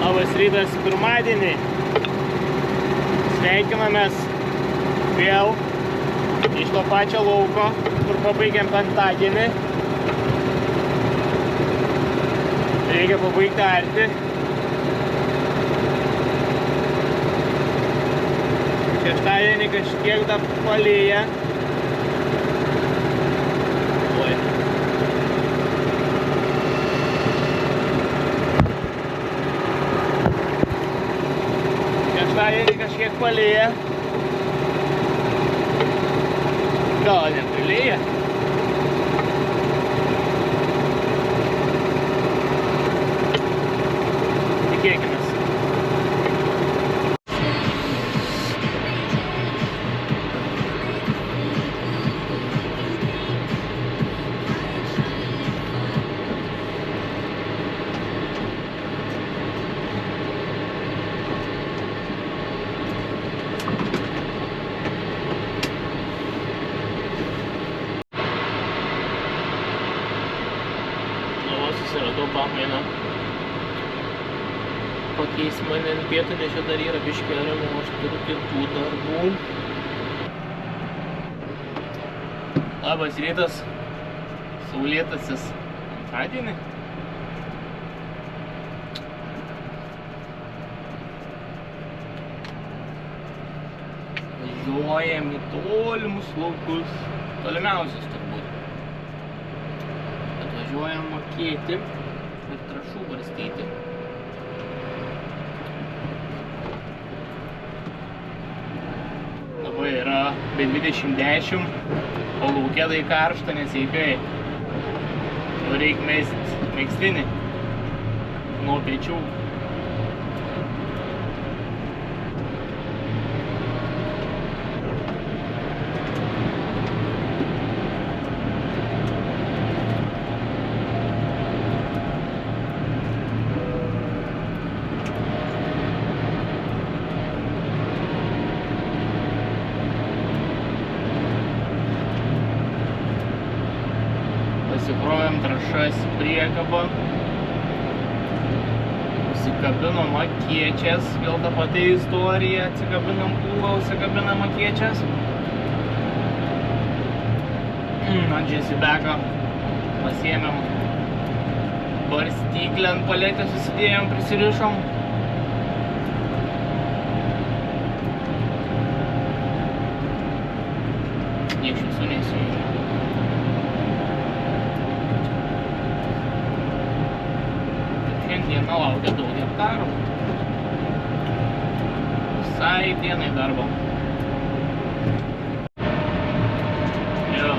Labas rytas pirmadienį. Sveikinamės vėl iš to pačio lauko, kur pabaigėm penktadienį. Reikia pabaigti arti. Šeštadienį kažkiek dar palyja. Šeštadienį kažkiek palyja. Gal nepalyja. Tikėkimės. Susiradau pamainą. Pakeis mane ant pietų, nes čia dar yra biškį ramu, aš turiu kitų darbų. Labas rytas, saulėtasis antradienį. Važiuojam į tolimus laukus, tolimiausius turbūt. Atvažiuojam mokėti ir trąšų barstyti. Dabar yra be 20:10, o lauke tai karšta nesveikai. Jau reik mest megztinį nuo pečių. Pasikrovėm trąšas priekabą, užsikabinom akiečias, vėl ta pati istorija, atsikabinam pūvą, užsikabinam akiečias. Ant džesibeko pasiėmėm barstyklę ant paletę, susidėjom, prisirišom. Niek šviesų neįsijungia. Šiandieną laukia daug hektarų. Visai dienai darbo. Jo.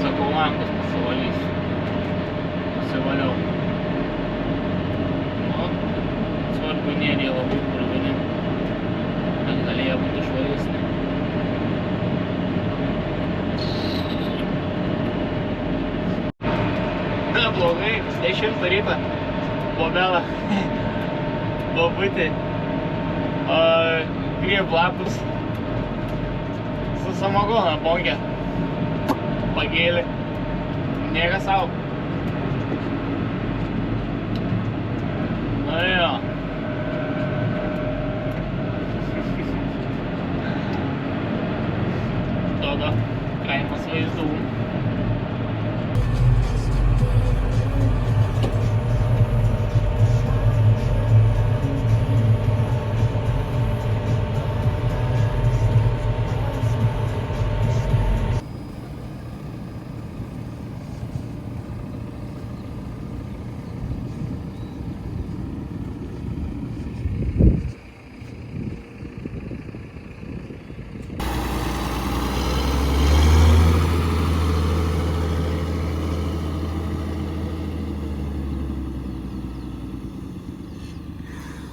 Sakau, langus pasivalysiu. Pasivaliau. Nu, svarbu nėrė labai purvini. Bet galėjo būti švaresnė. Blogai, 10 rytą. Bobelą, bobutį, grieb lapus, su samagoną bonkę, pagėlį, nieka sau. Nu jo. Toga kaimas vaizdų.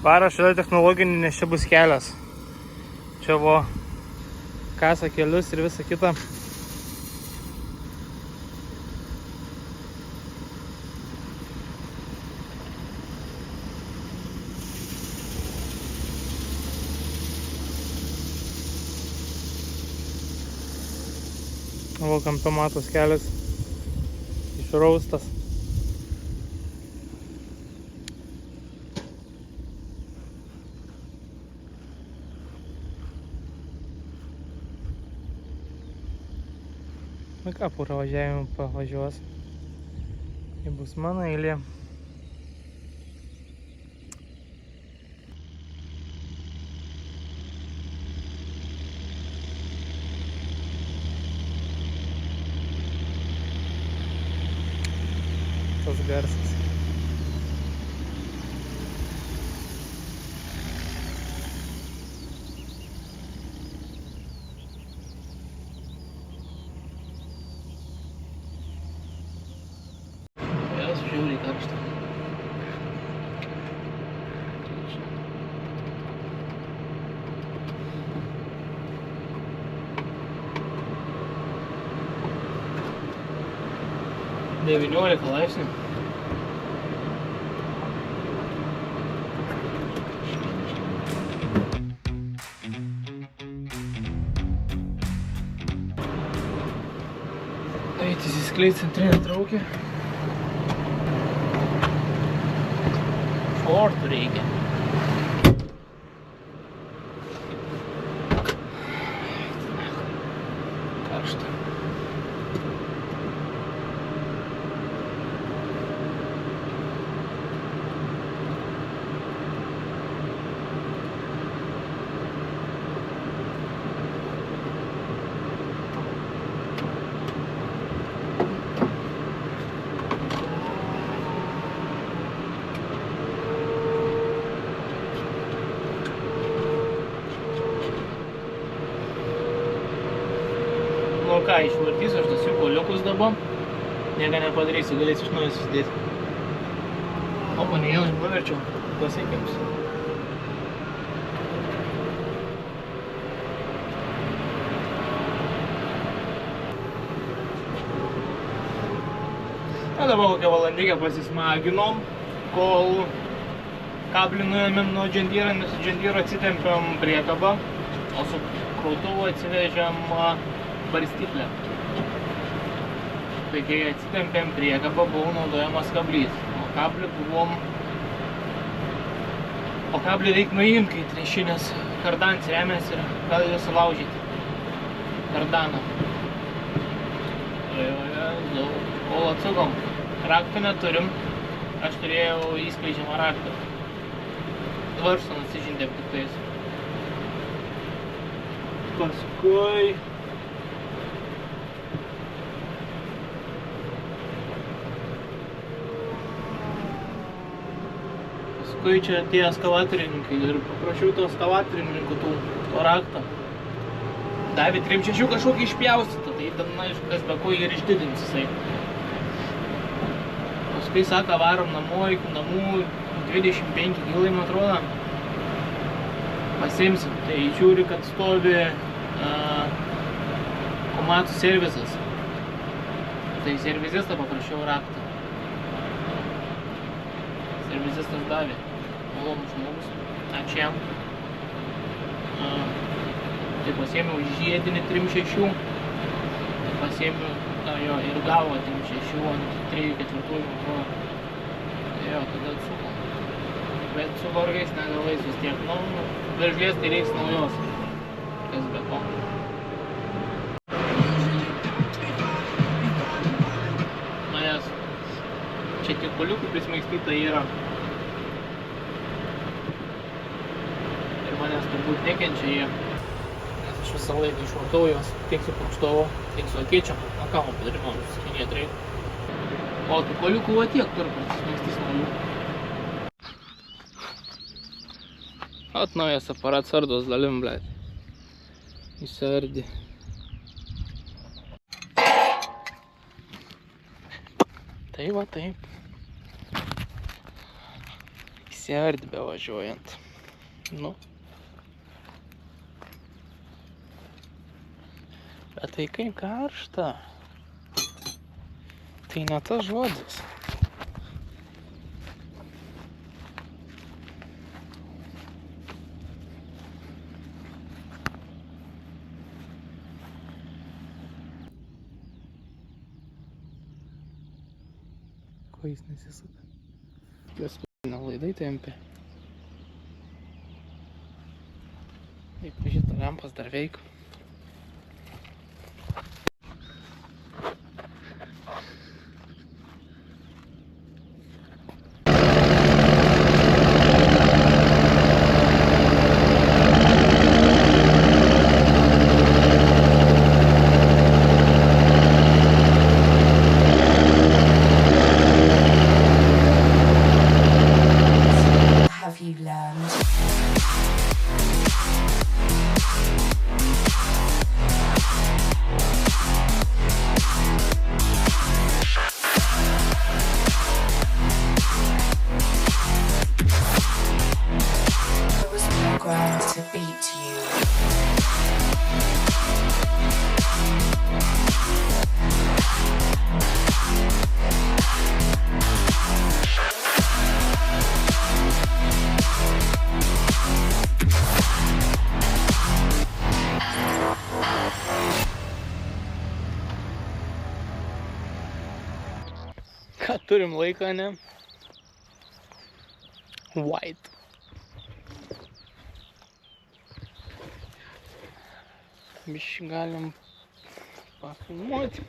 Varo šitą technologinį, nes čia bus kelias. Čia buvo kasa kelius ir visa kita. O kampe matos kelias išraustas. Nu ką, porą važiavimų pavažiuos. Tai bus mano eilė. Tas garsas. Vėl žiauriai karšta. Devyniolika laipsnių. Eiti įsiskleid centrinę traukę. Šortų reikia. Karšta. Nu ką, išvartysiu aš tas jų koliukus dabar. Nieko nepadarysiu, galėsiu iš naujo susidėti. Opa, ne jau nuverčiau pasiekiams. Na dabar kokią valandikę pasismaginom, kol kablį nuėmėm nuo džendyro, nes su džendyro atsitempiam priekabą, o su krautuvu atsivežėm barstyklę. Tai kai atsitempėm priekabą, buvo naudojamas kablys. O kablį reik nuimti, kai trešinės kardanas remiasi ir gali jį sulaužyti. Kardaną. Kol atsukom. Raktų neturim. Aš turėjau įskleidžiamą raktą. Varžtą nusižindėm tik tais. Paskui čia tie eskavatorininkai ir paprašiau to eskavatorininkų to raktą. Davė 3.6 kažkokį išpjaustytą, tai ten, aišku, kas be ko ir išdidins jisai. Paskui sako, varom namo, iki namų 25 kilai, man atrodo, pasiimsim. Tai žiūri, kad stovi Komatų servisas. Tai servisistą paprašiau raktą. Servisistas davė. Malonus žmogus. Ačiū jam. Tai pasiėmiau žiedinį 3.6. Tai pasiėmiau jo ir gavo 3.6 ant 3.4. Jo, tada atsukom. Bet su vargais negalais vis tiek. Nu, veržlės tai reiks naujos. Kas be ko. Manęs čia tik koliukų prismaigstyta yra. Manęs turbūt nekenčia jie, nes aš visą laiką išvartau juos tiek su purkštovu, tiek su akėčiam. Na ką man padarimo, susikinėt reikia. O tų koliukų va tiek tur prismaigstys naujų. At naujas aparat sardos dalim, blėt. Įsiardi. Tai va taip. Įsiardi bevažiuojant. Nu. Bet tai kaip karšta. Tai ne tas žodis. Ko jis nesisuka? Jos laidai tempia. Taip, šitą lempas dar veikia. Turim laiką, ne? White. Biškai galim pafilmuoti.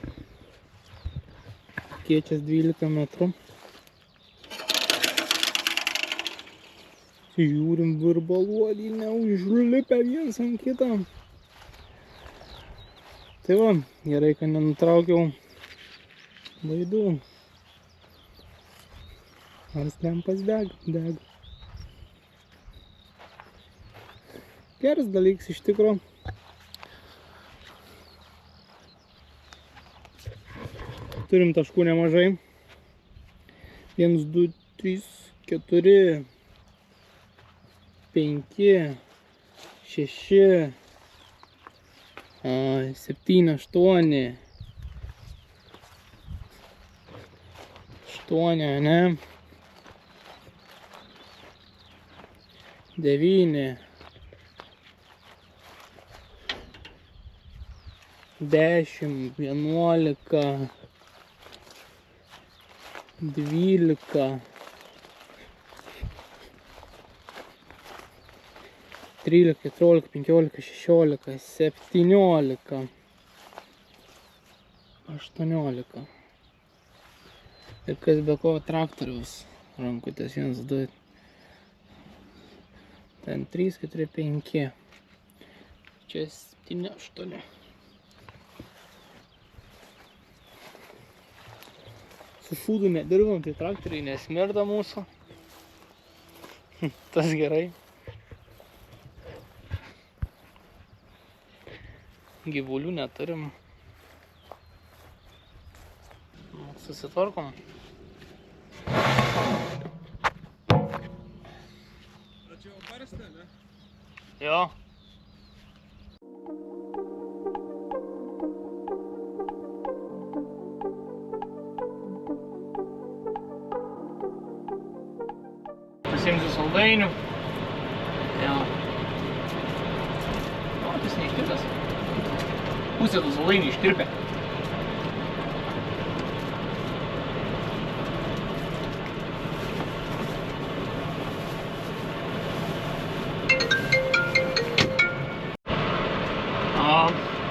Kiečias 12 metrų. Žiūrim virbaluodį, neužlipę viens ant kitą. Tai va, gerai, kad nenutraukiau laidų. Ar stempas dega. Geras dalykas iš tikro. Turim taškų nemažai. 1, 2, 3, 4, 5, 6, 7, 8, 8, ne? 9, 10, 11, 12, 13, 14, 15, 16, 17, 18. Ir kas be ko traktoriaus rankutės 1, 2, ten 3, 4, 5. Čia 7, 8. Su šūdu nedirbam, tai traktoriai nesmirda mūsų. Tas gerai. Gyvulių neturim. Susitvarkom. Čia jau barstė, ne? Jo. Pasiimsiu saldainių. Jo. O, tas neištirtas. Pusė tų saldainių ištirpė.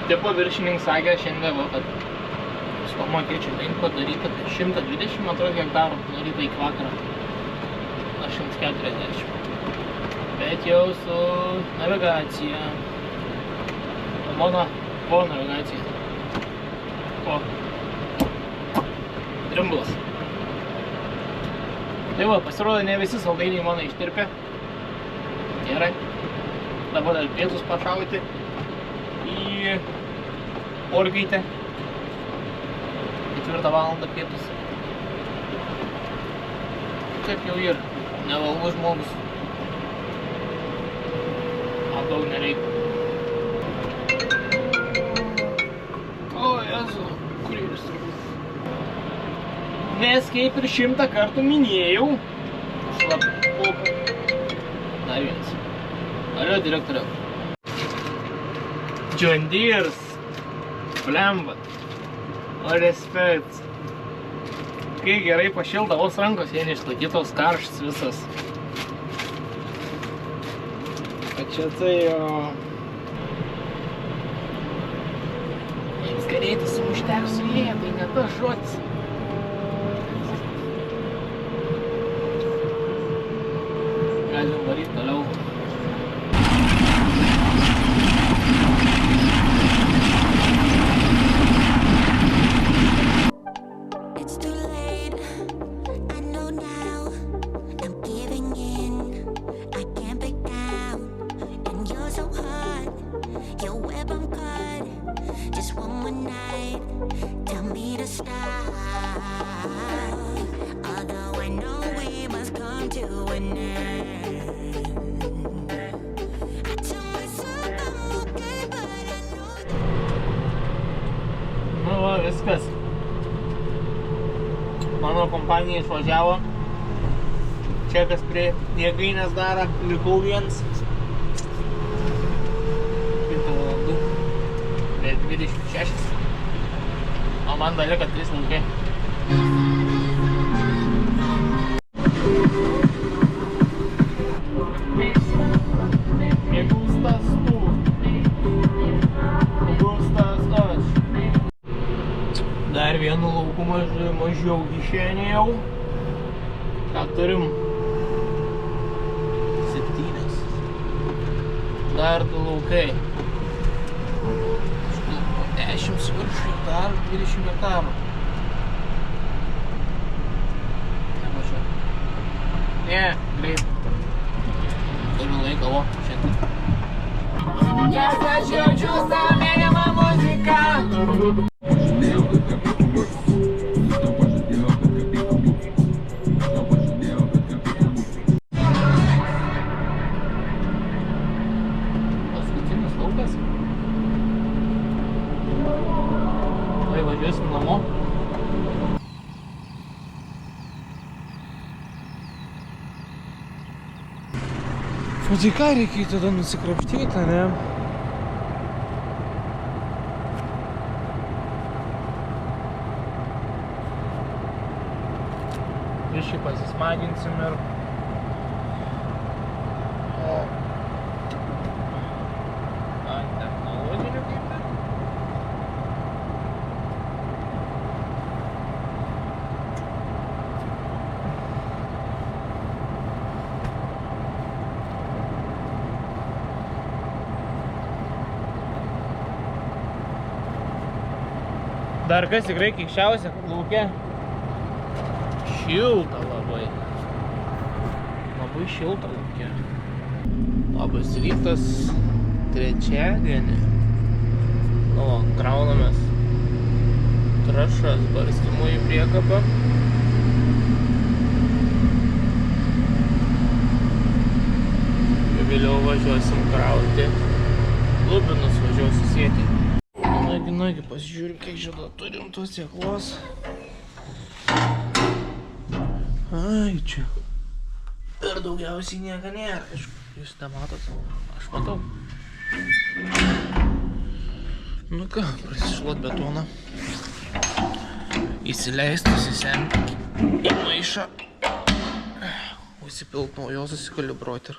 Tipo viršininkas sakė šiandien, kad Skoma keičia link padaryta 120, man atrodo, hektarų nuo ryto iki vakaro. 140. Bet jau su navigacija. Mano navigacija. O. Drimblas. Tai va, pasirodo, ne visi saldainiai mano ištirpė. Gerai. Dabar dar pietus pašauti į orgaitę. 4 valandą pietus. Taip jau ir nevalgus žmogus. Daug nereikia. O, Jezu, kurieris turbūt. Nes kaip ir 100 kartų minėjau, šlapuką. Dar vienas. Alio, direktoriau. John Deere's. Blemba. O respekt. Kai gerai pašildavos rankos, jie neišlaikytos karštas visas. Kad čia tai jiems greitai sumuštek su jie, tai ne tas žodis. Galim varyti toliau. Nu va, viskas. Mano kompanija išvažiavo. Čekas prie jėgainės daro, likau viens. 5 valandų. Bet 26. O man dar liko 3 laukai. Kai 10 su virš hektarų, 20 hektarų. Nemažiau. Ne, greit. Turiu laiką, o, šiandien. Nes aš jaučiu savo mėgiamą muziką. Paskutinis laukas. Vai važiuosim namo. O tai ką reikia tada nusikrapštyti, ne? Biškai pasismaginsim ir... Ant technologinių kaip tai? Dar kas tikrai keikščiausia, kad lauke šilta labai. Labai šilta lauke. Labas rytas, trečiadienį. O, kraunamės trąšas barstymui į priekabą. Vėliau važiuosim krauti. Lubinus važiuosiu sėti. Nagi, pasižiūrim, kiek žada turim tos sėklos. Ai, čia per daugiausiai nieko nėra. Jūs nematot? Aš matau. Nu ką, prasišluot betoną. Įsileist, įsisemti į maišą. Užsipilt naujos, susikalibruoti ir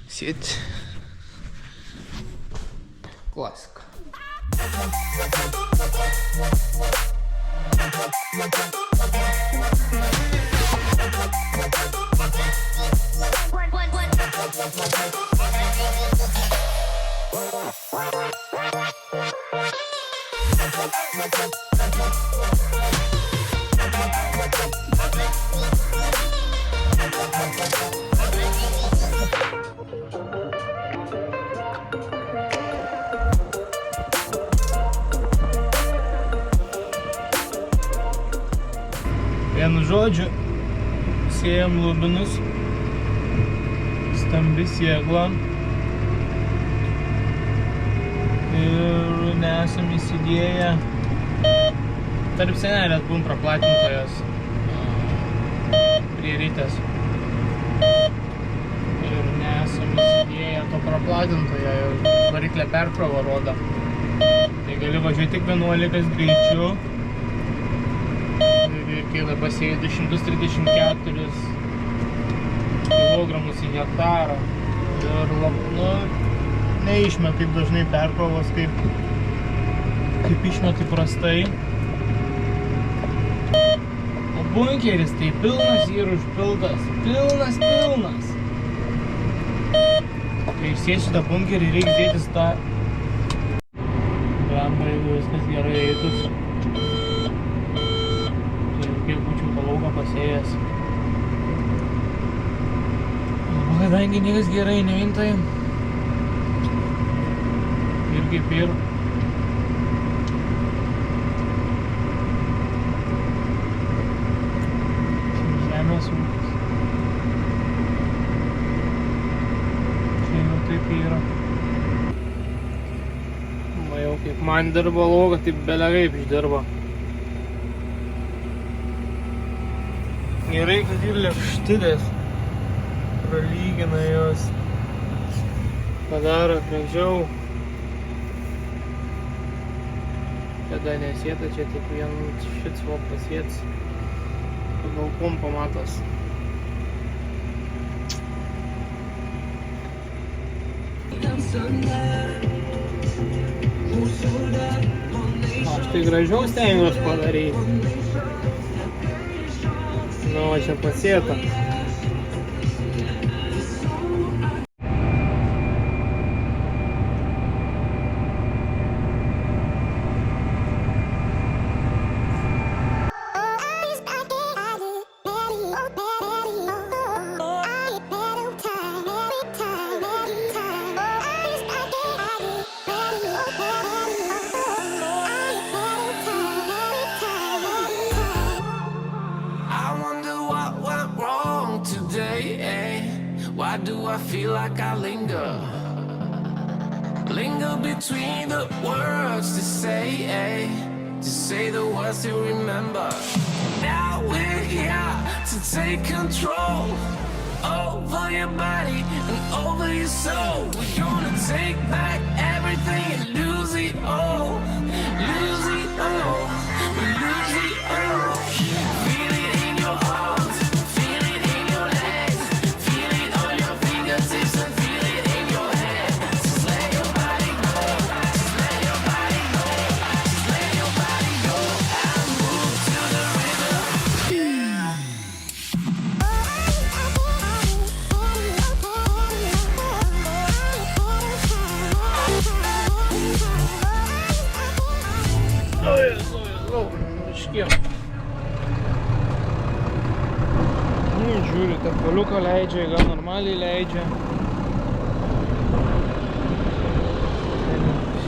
sėti. Klasika. Vienu žodžiu, sėjam lubinus, stambi sėkla ir nesam įsidėję tarp senelės buvom praplatintojas prie rytės ir nesam įsidėję to praplatintojo ir variklė perkrova rodo, tai gali važiuoti tik 11 greičiu. Kai dabar sėjai 234 kilogramus į hektarą ir neišmet taip dažnai perkrovos, kaip išmet įprastai. O bunkeris tai pilnas ir užpiltas, pilnas. Kai išsėsiu tą bunkerį, reikia dėtis tą blemba, jeigu viskas gerai eitus. Kiek būčiau tą lauką pasėjęs. Kadangi niekas gerai nevintai ir kaip ir žemės ūkis. Čia jau taip yra. Va jau kaip man dirba lauką, taip belekaip išdirba. Gerai, kad ir lėkštidės pralygina jos, padaro gražiau. Kada nesėta, čia tik vien šits va pasėts, pagal pumpą matos. Aš tai gražiau stengiuos padaryti. Nu, čia pasėta. Why do I feel like I linger? Linger between the words to say the words to remember. Now we're here to take control over your body and over your soul. We're gonna take back everything and lose it all. Lose it all. Lose it all. Feel it in your arms. Feel it in your legs. Feel it on your fingertips and feel it in your head. Just let your body go. Just let your body go. Just let your body go and move to the rhythm. Iškėjau. Nu, žiūriu, tepaliuką leidžia, gal normaliai leidžia.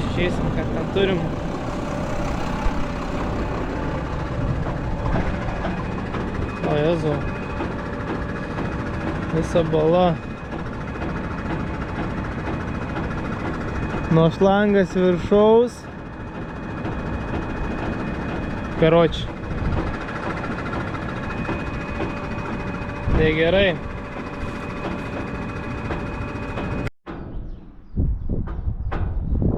Išeisim, kad ten turim. O Jezu. Visa bala. Nuo šlangas viršaus. Karoči. Tai gerai.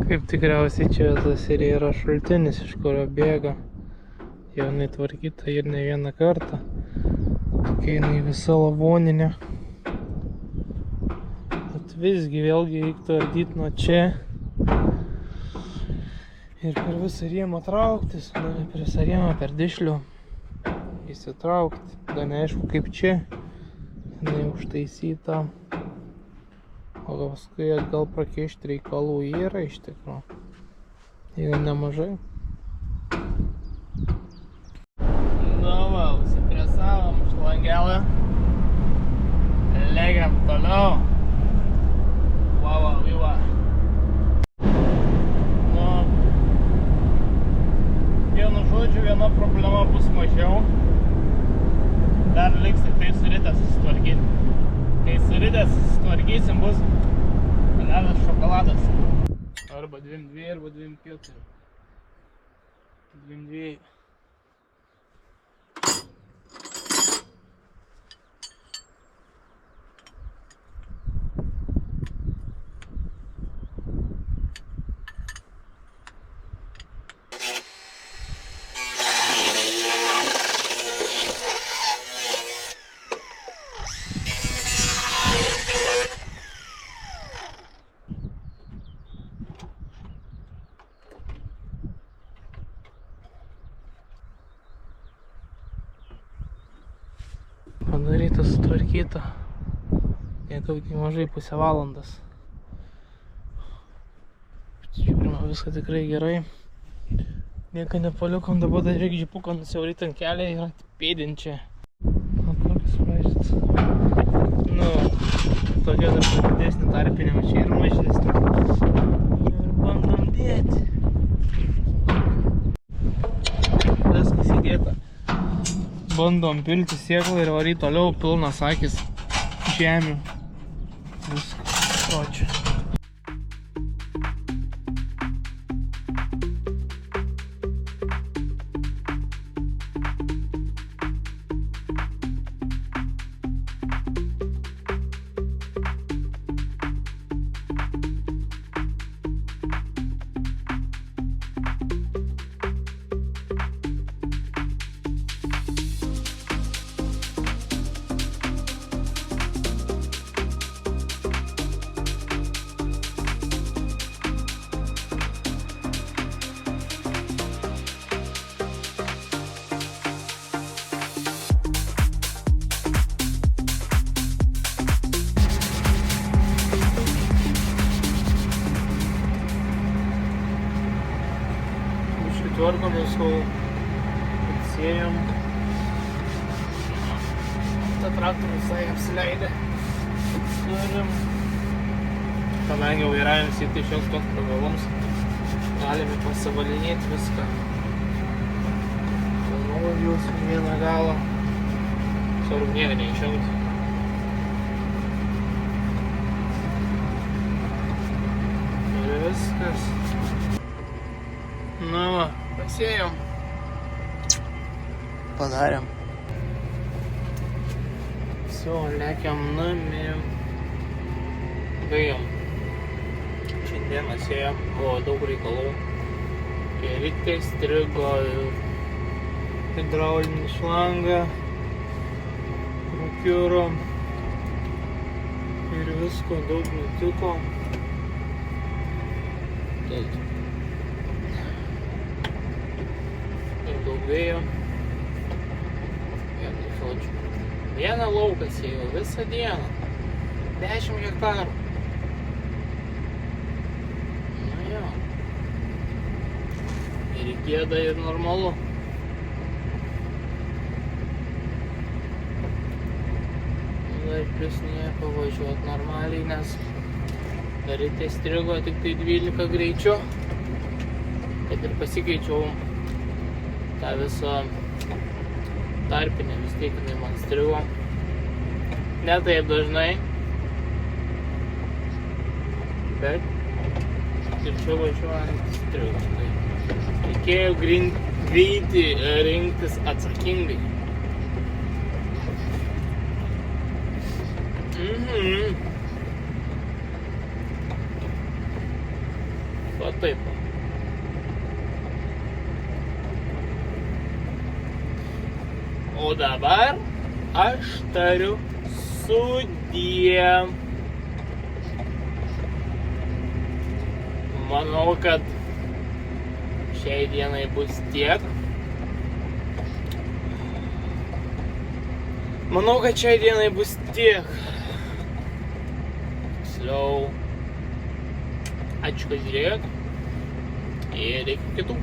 Kaip tikriausiai čia tas ir yra šaltinis, iš kurio bėga. Jau jinai tvarkyta ir ne vieną kartą. Tokia jinai visa lavoninė. Bet visgi vėlgi reiktų ardyti nuo čia. Ir per visą rėmą trauktis, ne per visą rėmą, per dišlių įsitraukti. Dar neaišku kaip čia, jinai užtaisyta. O paskui gal prakišti reikalų yra iš tikrųjų. Jeigu nemažai. Nu va, užsipresavom šlangelą. Legiam toliau. Va. Vienu žodžiu, viena problema bus mažiau. Dar liks tik tai suritę susitvarkyti. Kai suritę susitvarkysim, bus gavęs šokoladas. Arba 2-2, arba 2-4. 2-2. Padaryta, sutvarkyta. Kiek mažai pusę valandas. Žiūrime, viską tikrai gerai. Nieką nepaliukom, dabar dar reikia džipuką nusivaryt ant kelią ir atpėdinčią. O kokias vaizdas? Nu, tokia dar didesnė tarpinė, čia ir mažesnė. Ir bandom dėti. Viskas įdėta. Bandom pilti sėklą ir varyti toliau, pilnas akis žemių. Viskas. O čia. Tvarkomės, kol atsėjom. Ta traktorių visai apsileidė. Turim. Kadangi vairavimas į tai šioks toks pragalums, galime pasivalinėti viską. Nuvažiuosim vieną galą. Svarbu nieko neišjungti. pailsėjom. Padarėm. Все, lekiam namie. Baigėm. Šiandieną sėjom, buvo daug reikalų. Kėritė strigo ir hidraulinį šlangą. Prakiuro. Ir visko daug nutiko. Tad. Ir daug vėjo. Vienu žodžiu. Vieną lauką sėjau visą dieną. 10 hektarų. Na jo. Ir gėda ir normalu. Dar plius nepavažiuot normaliai, nes daryti strigo tik tai 12 greičiu. Kad ir pasikeičiau tą visą tarpinę, vis tiek jinai man strigo. Ne taip dažnai. Bet ir čia važiuojant strigo. Tai reikėjo greitį rinktis atsakingai. Va taip. O dabar aš tariu sudie. Manau, kad šiai dienai bus tiek. Tiksliau, ačiū, kad žiūrėjot ir iki kitų.